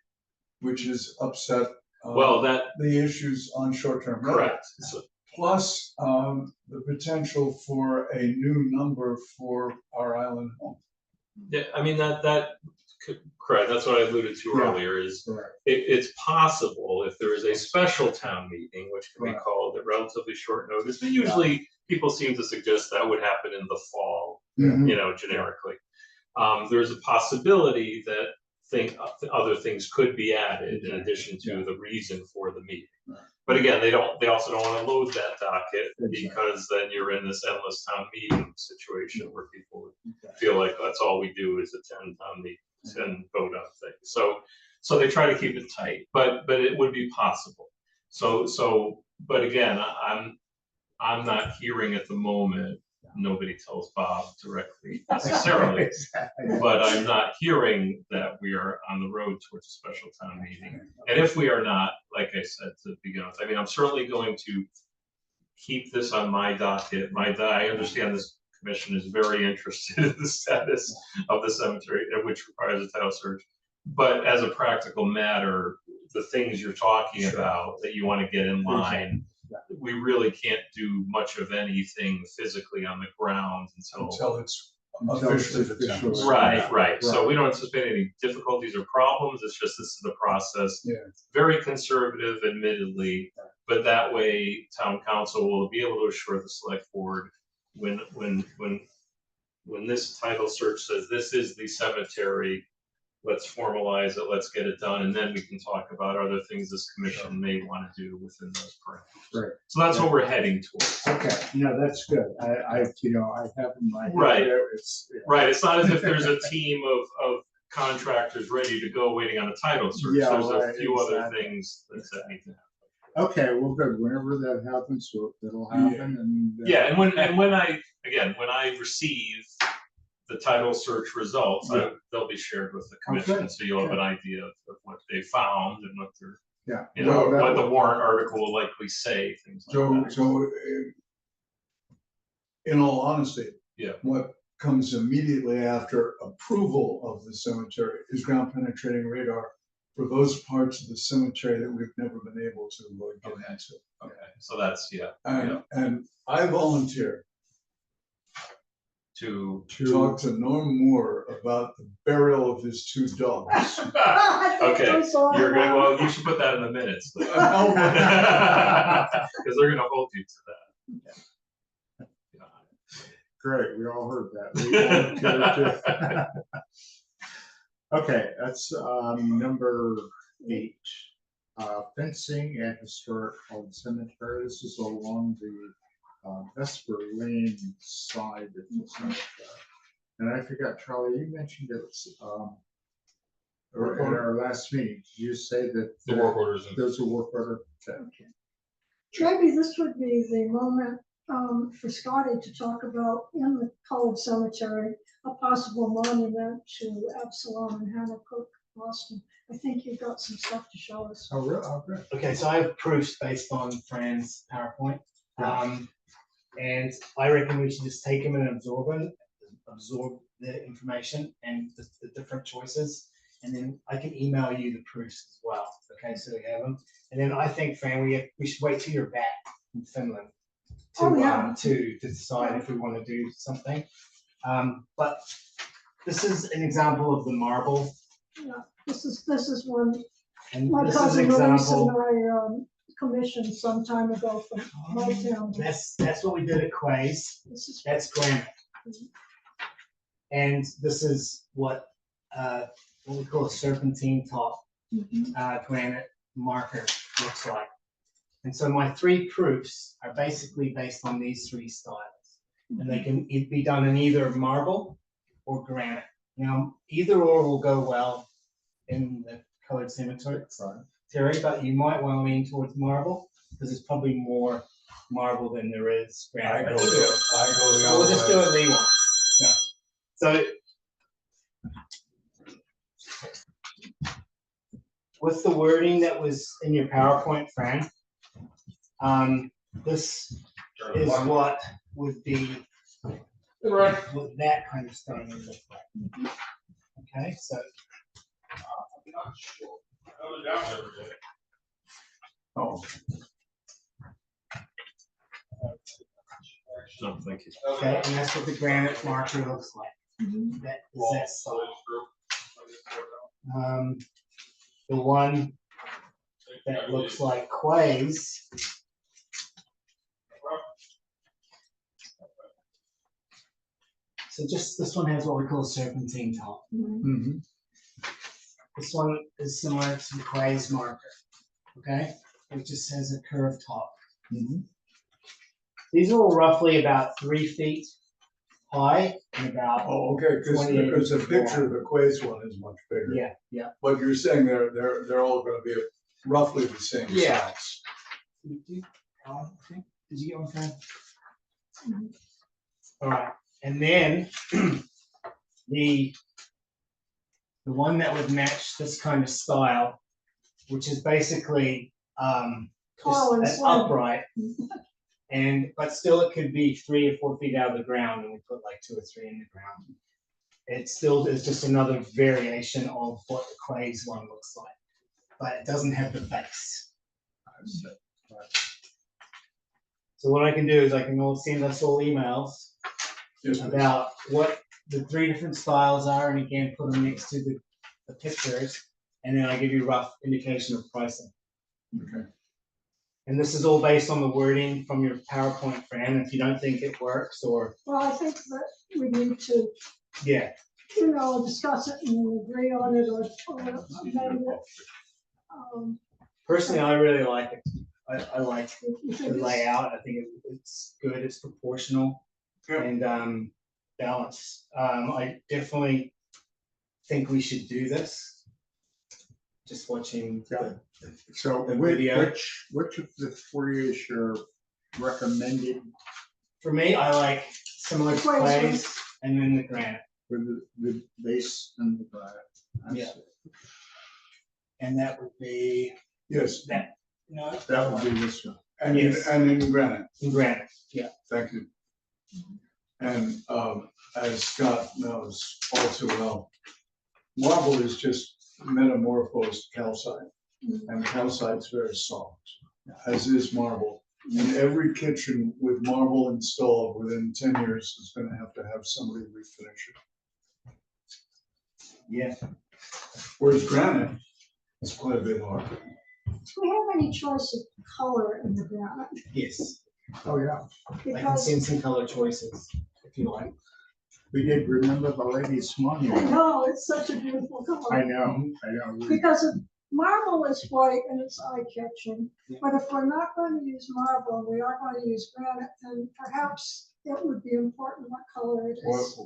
S2: which has upset
S6: Well, that
S2: the issues on short-term rental.
S6: correct. So,
S2: Plus the potential for a new number for our island home.
S6: yeah, I mean correct. That's what I alluded to earlier. Is
S1: Correct.
S6: it's possible if there is a special town meeting, which can be called at relatively short notice, but usually people seem to suggest that would happen in the fall, you know, generically. There's a possibility that other things could be added in addition to the reason for the meeting. But again, they also don't want to load that docket, because then you're in this endless town meeting situation where people would feel like that's all we do is attend town meetings and vote on things. So they try to keep it tight, but it would be possible. But again, I'm not hearing at the moment. Nobody tells Bob directly necessarily, but I'm not hearing that we are on the road towards a special town meeting. And if we are not, like I said to begin with, I mean, I'm certainly going to keep this on my docket. I understand this commission is very interested in the status of the cemetery, which requires a title search. But as a practical matter, the things you're talking about that you want to get in line, we really can't do much of anything physically on the ground until
S2: It's officially the town.
S6: right. So we don't anticipate any difficulties or problems. It's just this is the process. Very conservative, admittedly, but that way town council will be able to assure the select board when this title search says this is the cemetery, let's formalize it, let's get it done, and then we can talk about other things this commission may want to do within those parameters.
S1: Right.
S6: So that's what we're heading towards.
S1: Okay, no, that's good. I have in my head
S6: Right.
S1: there,
S6: Right, it's not as if there's a team of contractors ready to go waiting on a title search.
S1: Yeah,
S6: There's a
S1: right,
S6: few other
S1: exactly.
S6: things that need to happen.
S1: Okay, well, good. Whenever that happens, that'll happen, and
S6: Yeah, and when I receive the title search results, they'll be shared with the commission,
S1: Okay.
S6: so you'll have an idea of what they found and what they're,
S1: yeah,
S6: you know,
S1: well,
S6: what the warrant article will likely say, things like that.
S2: So in all honesty, what comes immediately after approval of the cemetery is ground penetrating radar for those parts of the cemetery that we've never been able to get into.
S6: Okay, so that's,
S2: And I volunteer
S6: to,
S2: to talk to Norm Moore about the burial of his two dogs.
S6: okay, you're good, well, you should put that in the minutes. Because they're gonna hold you to that.
S1: great. We all heard that. Okay, that's number 8. Fencing at historic old cemetery. This is along the Vesper Lane side of the cemetery. And I forgot, Charlie, you mentioned it or in our last meeting. Did you say that
S3: The work orders.
S1: those are work order? Okay.
S4: Maybe this would be the moment for Scotty to talk about in the Colored Cemetery, a possible monument to Absalom and Hannah Cook, Boston. I think you've got some stuff to show us.
S1: Oh, really? Oh, good.
S5: Okay, so I have proofs based on Fran's PowerPoint. And I reckon we should just take them and absorb the information and the different choices. And then I can email you the proofs as well. Okay, so we have them. And then I think, Fran, we should wait till you're back in Finland to,
S4: Oh, yeah.
S5: to decide if we want to do something. But this is an example of the marble.
S4: Yeah, this is one
S5: And
S4: my
S5: this is an
S4: cousin Maurice and
S5: example.
S4: I commissioned some time ago from my town.
S5: That's what we did at Quays.
S4: This is
S5: That's granite. And this is what we call a serpentine top granite marker looks like. And so my three proofs are basically based on these three styles. And they can be done in either marble or granite. Now, either or will go well in the Colored Cemetery, but you might want to lean towards marble because there's probably more marble than there is granite.
S2: I go the
S5: So we'll just do
S2: other
S5: a Lee one. Yeah. So with the wording that was in your PowerPoint, Fran, this is what would be what that kind of stone would look like. Okay, so
S2: Oh,
S6: No, thank you.
S5: okay, and that's what the granite marker looks like. That is that style. The one that looks like Quays. So just this one has what we call a serpentine top.
S2: mhm.
S5: This one is similar to the Quays marker, okay? It just has a curved top.
S2: Mhm.
S5: These are all roughly about 3 feet high and about,
S2: Oh, okay, because the picture of the Quays one is much bigger.
S5: yeah, yeah.
S2: But you're saying they're all gonna be roughly the same
S5: Yeah.
S2: size.
S5: Did you get one, Fran? All right, and then the one that would match this kind of style, which is basically
S4: Tall and
S5: just an
S4: slim.
S5: upright, but still it could be 3 or 4 feet out of the ground, and we put like 2 or 3 in the ground. It still is just another variation of what the Quays one looks like, but it doesn't have the base. So what I can do is I can send us all emails
S2: Yes, please.
S5: about what the 3 different styles are, and again, put them next to the pictures, and then I give you a rough indication of pricing.
S2: Okay.
S5: And this is all based on the wording from your PowerPoint, Fran. If you don't think it works, or,
S4: Well, I think that we need to,
S5: yeah,
S4: discuss it and agree on it or amend it.
S5: personally, I really like it. I like
S4: You
S5: the
S4: think it's-
S5: layout. I think it's good, it's proportional
S2: Yeah.
S5: and balanced. I definitely think we should do this. Just watching the
S1: So
S5: The video.
S1: which of the 3 is your recommended
S5: For me, I like similar to
S4: Quays.
S5: Quays and then the granite.
S1: for the base and the granite?
S5: Yeah. And that would be
S2: Yes,
S5: that, no,
S1: That would be this one.
S2: and
S5: Yes.
S2: in granite,
S5: in granite, yeah.
S2: thank you. And as Scott knows all too well, marble is just metamorphosed calcite. And calcite's very soft, as is marble. And every kitchen with marble installed within 10 years is gonna have somebody refinish it.
S5: Yeah.
S2: Whereas granite is quite a bit harder.
S4: Do we have any choice of color in the granite?
S5: Yes,
S1: Oh, yeah,
S5: I can
S4: Because
S5: send some color choices if you like.
S1: we did remember the lady's
S4: I
S1: monument.
S4: know, it's such a beautiful
S1: I
S4: color.
S1: know.
S4: Because marble is white and it's eye-catching,
S5: Yeah.
S4: but if we're not going to use marble, and we are going to use granite, then perhaps it would be important what color it is.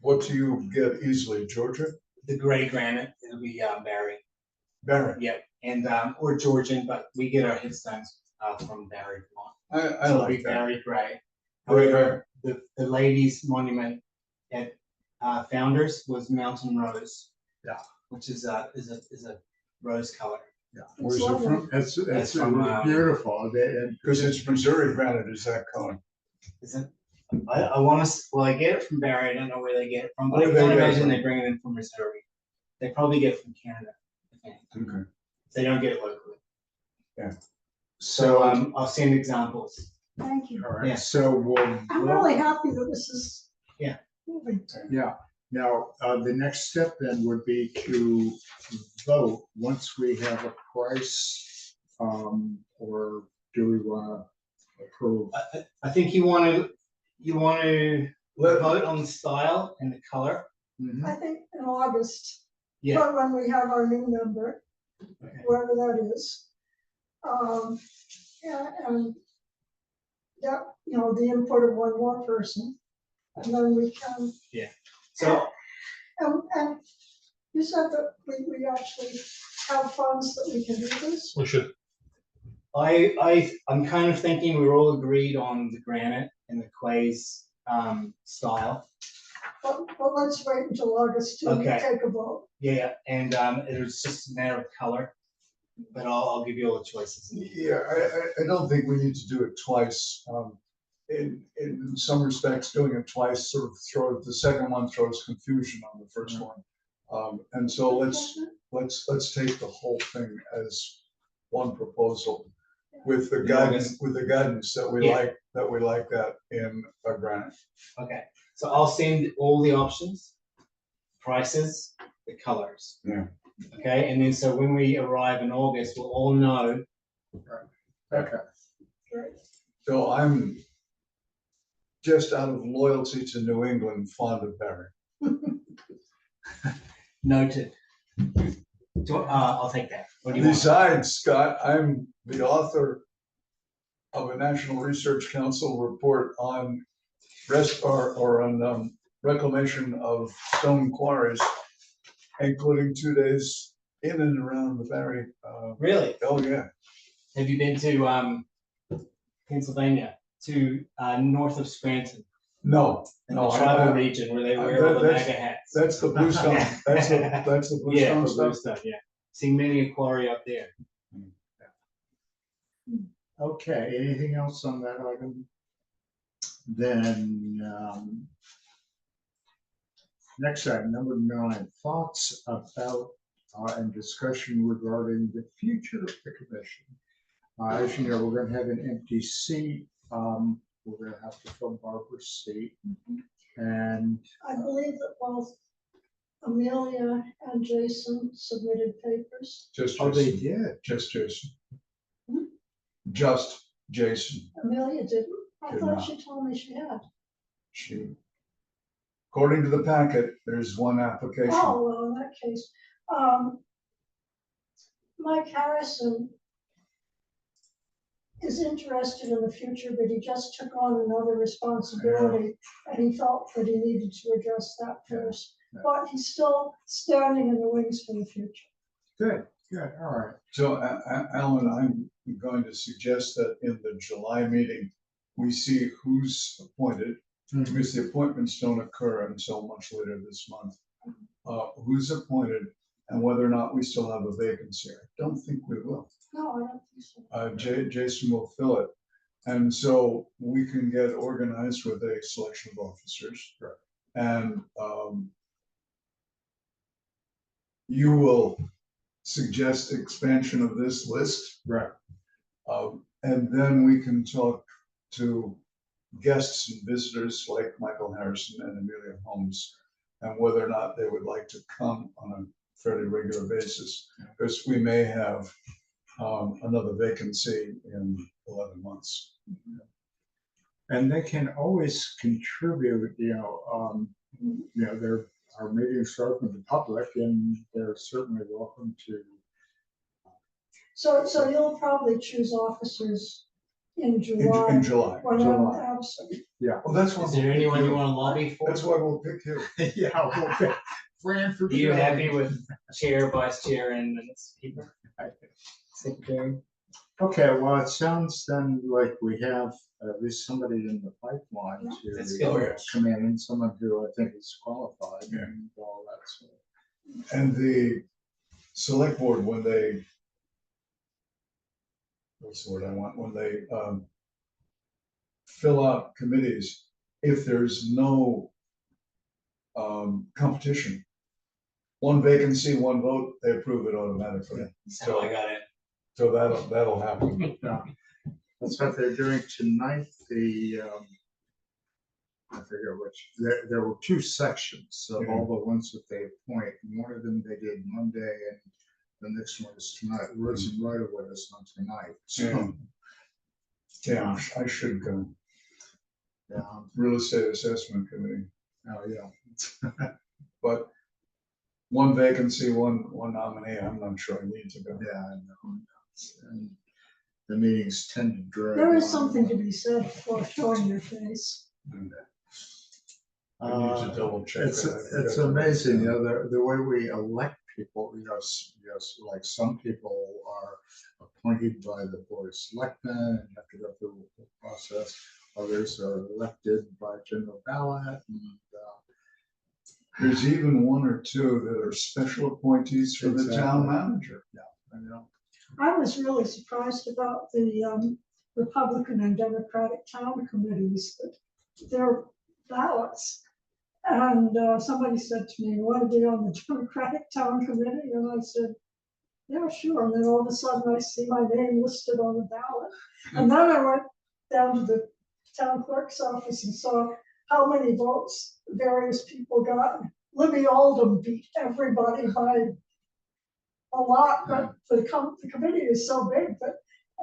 S2: What do you get easily, Georgia?
S5: The gray granite, it'll be Barry,
S2: Barrett.
S5: yeah, and or Georgian, but we get our headstones from Barry, Vermont.
S2: I
S5: to be
S2: like that.
S5: Barry Gray.
S2: Very
S5: However, the ladies' monument at Founders was Mountain Rose.
S2: Yeah.
S5: Which is a rose color.
S2: Where's it from?
S1: It's
S5: from,
S1: beautiful. And
S2: Because it's Missouri granite is that color.
S5: Is it? I want to, well, I get it from Barry. I don't know where they get it from, but
S2: Where
S5: I
S2: they
S5: can't
S2: get it
S5: imagine
S2: from?
S5: they bring it in from Missouri. They probably get it from Canada. I think.
S2: Okay.
S5: They don't get it locally. So
S1: so,
S5: I'll send examples.
S4: Thank you.
S1: all
S5: yeah.
S1: right, so
S4: I'm really happy that this is.
S5: Yeah.
S4: moving.
S1: yeah. Now, the next step then would be to vote once we have a price, or do we want to approve?
S5: I think you want to vote on the style and the color.
S1: Mhm.
S4: I think in August,
S5: Yeah.
S4: but when we have our new member,
S5: Okay.
S4: whoever that is. And that, you know, the input of one more person, and then we can,
S5: So
S4: and you said that we actually have funds that we can do this.
S3: We should,
S5: I'm kind of thinking we're all agreed on the granite and the clays style.
S4: But let's wait until August to
S5: Okay.
S4: take a vote.
S5: Yeah, and it was just a matter of color, but I'll give you all the choices.
S2: Yeah, I don't think we need to do it twice. In some respects, doing it twice sort of throws, the second one throws confusion on the first one. And so let's take the whole thing as one proposal with the guidance, that we
S5: Yeah.
S2: like that in a granite.
S5: Okay, so I'll send all the options, prices, the colors.
S2: Yeah.
S5: Okay, and then so when we arrive in August, we'll all know.
S1: Okay,
S4: Great.
S2: So I'm just out of loyalty to New England, fond of Barry.
S5: Noted. I'll take that. What do you want?
S2: Besides, Scott, I'm the author of a National Research Council report on reclamation of stone quarries, including 2 days in and around the Barry.
S5: Really?
S2: Oh, yeah.
S5: Have you been to Pennsylvania, to north of Scranton,
S2: No,
S5: in
S2: no,
S5: the tribal
S2: I-
S5: region where they wear all the
S2: that's-
S5: MAGA hats?
S2: that's the Bluestone. That's the
S5: Yeah,
S2: Bluestone
S5: for
S2: stuff.
S5: Bluestone, yeah. Seen many a quarry up there.
S1: okay, anything else on that item? Then, next item, number 9, thoughts about and discussion regarding the future of the commission. As you know, we're gonna have an empty seat. We're gonna have to fill Barbara's seat. And
S4: I believe that both Amelia and Jason submitted papers.
S2: Just
S1: oh, they
S2: Jason.
S1: did.
S2: Just Jason.
S4: Hmm?
S2: Just Jason.
S4: Amelia didn't. I
S2: Did
S4: thought
S2: not.
S4: she told me she had.
S2: She, according to the packet, there's one application.
S4: Oh, well, in that case, Mike Harrison is interested in the future, but he just took on another responsibility, and he felt that he needed to address that first.
S1: Yeah.
S4: But he's still standing in the wings for the future.
S1: Good, all right.
S2: So, Alan, I'm going to suggest that in the July meeting, we see who's appointed, because the appointments don't occur until much later this month. Who's appointed and whether or not we still have a vacancy. I don't think we will.
S4: No, I don't think so.
S2: Jason will fill it. And so we can get organized with a selection of officers.
S1: Right.
S2: And you will suggest expansion of this list.
S1: Right.
S2: And then we can talk to guests and visitors like Michael Harrison and Amelia Holmes, and whether or not they would like to come on a fairly regular basis, because we may have another vacancy in 11 months.
S1: And they can always contribute, our meetings are open to the public, and they're certainly welcome to.
S4: So you'll probably choose officers in July.
S2: In July.
S4: When
S1: July.
S4: I'm absent.
S2: Well, that's why
S5: Is there anyone you want to lobby for?
S2: That's why we'll pick you.
S1: Yeah, well, Fran for.
S5: Are you happy with chair, vice chair, and minutes keeper? Secretary?
S1: Okay, well, it sounds then like we have at least somebody in the pipeline
S5: That's
S1: to
S5: good.
S2: Oh, yes.
S1: come in, and someone who I think is qualified
S2: Yeah.
S1: and all that sort.
S2: And the select board, when they, what's the word I want, when they fill out committees, if there's no competition, one vacancy, one vote, they approve it automatically.
S5: That's how I got it.
S2: So that'll happen.
S1: Yeah. That's what they're doing tonight. I forget which, there were two sections of all the ones that they appoint. And one of them they did Monday and the next one is tonight. Roads and right of way is on tonight. So,
S2: Yeah, I should go.
S1: yeah,
S2: Real estate assessment committee,
S1: oh, yeah.
S2: but one vacancy, one nominee, I'm not sure I need to go.
S1: Yeah, I know. And the meetings tend to drag.
S4: There is
S1: on.
S4: something to be said for showing your face.
S2: I need to double check
S1: It's
S2: that.
S1: amazing, you know, the way we elect people, you know, yes, like some people are appointed by the board of selectmen and have to go through the process. Others are elected by general ballot and,
S2: There's even one or two that are special appointees for the town
S1: Exactly.
S2: manager.
S1: I know.
S4: I was really surprised about the Republican and Democratic town committees, that their ballots. And somebody said to me, you want to be on the Democratic town committee? And I said, yeah, sure. And then all of a sudden I see my name listed on the ballot. And then I went down to the town clerk's office and saw how many votes various people got. Libby Oldham beat everybody by a lot, but the committee is so big that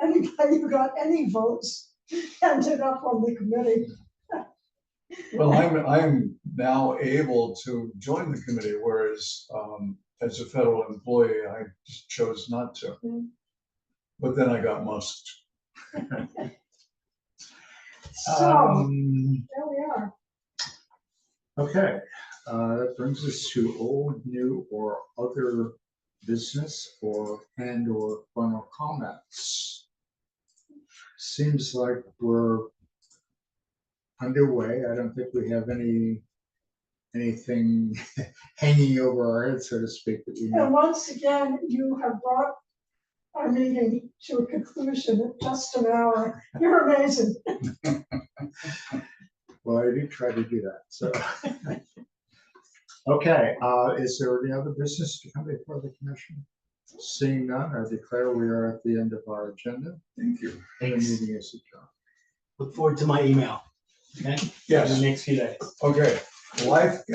S4: anybody who got any votes ended up on the committee.
S2: Well, I'm now able to join the committee, whereas as a federal employee, I just chose not to.
S4: Mm.
S2: But then I got musked.
S4: So, there we are.
S1: Okay, that brings us to old, new, or other business or final comments. Seems like we're underway. I don't think we have anything hanging over our heads, so to speak, that we
S4: And
S1: know.
S4: once again, you have brought our meeting to a conclusion in just an hour. You're amazing.
S1: Well, I did try to do that, so. Okay, is there any other business to come before the commission? Seeing none, I declare we are at the end of our agenda.
S2: Thank you.
S1: The
S5: Thanks.
S1: meeting is adjourned.
S5: Look forward to my email. Okay? In the
S2: Yes,
S5: next few days.
S2: okay. Life